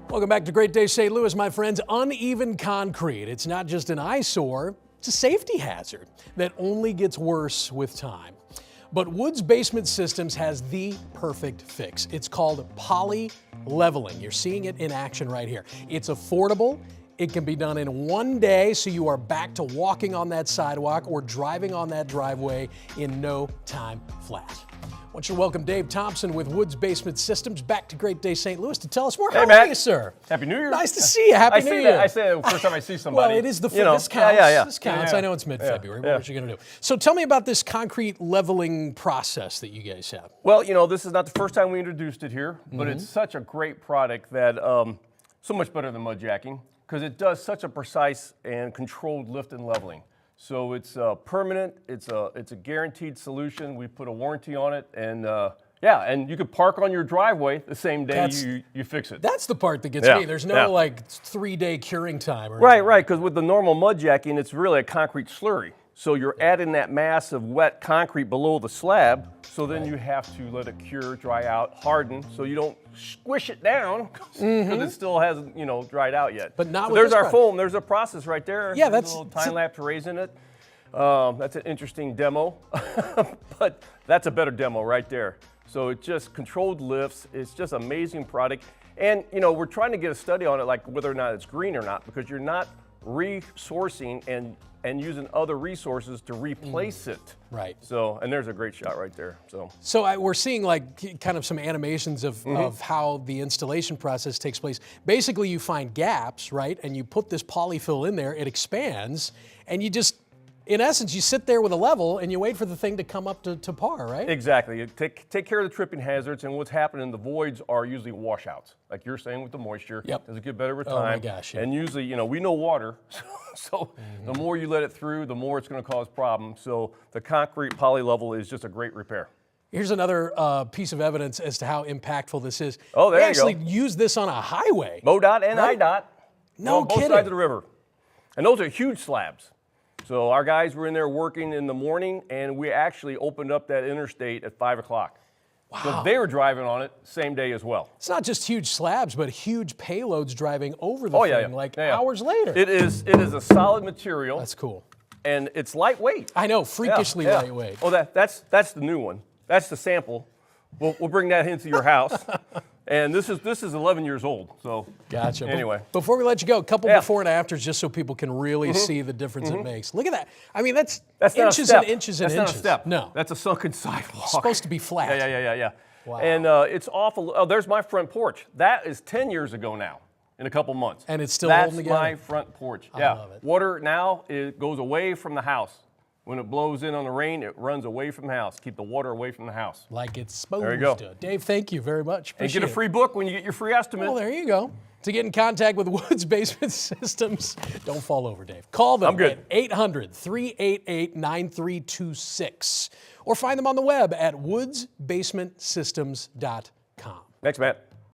Welcome back to Great Day St. Louis, my friends. Uneven concrete. It's not just an eyesore, it's a safety hazard that only gets worse with time. But Woods Basement Systems has the perfect fix. It's called poly leveling. You're seeing it in action right here. It's affordable. It can be done in one day, so you are back to walking on that sidewalk or driving on that driveway in no time flat. I want you to welcome Dave Thompson with Woods Basement Systems back to Great Day St. Louis to tell us more. Hey, How Matt. are you, sir? Happy New Year. Nice to see you. Happy New Year. I say it the first time I see somebody. Well, it is the you know. this counts. Yeah. This counts. Yeah. I know it's mid-February. Yeah. What are you going to do? So tell me about this concrete leveling process that you guys have. Well, this is not the first time we introduced it here, but it's such a great product that so much better than mud jacking because it does such a precise and controlled lift and leveling. So it's permanent. It's a guaranteed solution. We put a warranty on it, and and you could park on your driveway the same day you fix it. That's the part that gets me. There's no 3-day curing time. Or Right, because with the normal mud jacking, it's really a concrete slurry. So you're adding that mass of wet concrete below the slab, so then you have to let it cure, dry out, harden, so you don't squish it down because it still hasn't, dried out yet. But not so with there's this our product. foam. There's a process right there. Yeah, There's that's a little time lapse raising it. That's an interesting demo, but that's a better demo right there. So it just controlled lifts. It's just an amazing product. And, we're trying to get a study on it, like whether or not it's green or not, because you're not resourcing and using other resources to replace it. Right. So, and there's a great shot right there. So we're seeing kind of some animations of how the installation process takes place. Basically, you find gaps, right? And you put this polyfill in there, it expands, and you just, in essence, you sit there with a level and you wait for the thing to come up to par, right? Exactly. You take care of the tripping hazards, and what's happening, the voids are usually washouts, like you're saying with the moisture. Yep. Does it get better with time? Oh my gosh, yeah. And usually, we know water, so the more you let it through, the more it's going to cause problems. So the concrete poly level is just a great repair. Here's another piece of evidence as to how impactful this is. Oh, there they you go. actually use this on a highway. MoDOT and Right? IDOT. No on both kidding. sides of the river. And those are huge slabs. So our guys were in there working in the morning, and we actually opened up that interstate at 5 o'clock. Wow. So they were driving on it same day as well. It's not just huge slabs, but huge payloads driving over the thing hours later. It is a solid material. That's cool. And it's lightweight. I know, freakishly lightweight. Oh, that's the new one. That's the sample. We'll bring that into your house. And this is 11 years old. So Gotcha. Anyway, Before we let you go, a couple before and afters just so people can really see the difference it makes. Look at that. I mean, that's not inches a step. and inches and that's inches. Not a step. No. That's a sunken sidewalk. It's supposed to be flat. Yeah. Wow. And it's awful. Oh, there's my front porch. That is 10 years ago now, in a couple months. And it's still holding together? That's my front porch. I love it. Water now, it goes away from the house. When it blows in on the rain, it runs away from the house. Keep the water away from the house. Like it's supposed There you go. to. Dave, thank you very much. And get a Appreciate free book when you get your free estimate. Well, there you go. To get in contact with Woods Basement Systems, don't fall over, Dave. Call them I'm good. at 800-388-9326 or find them on the web at woodsbasementsystems.com. Thanks, Matt.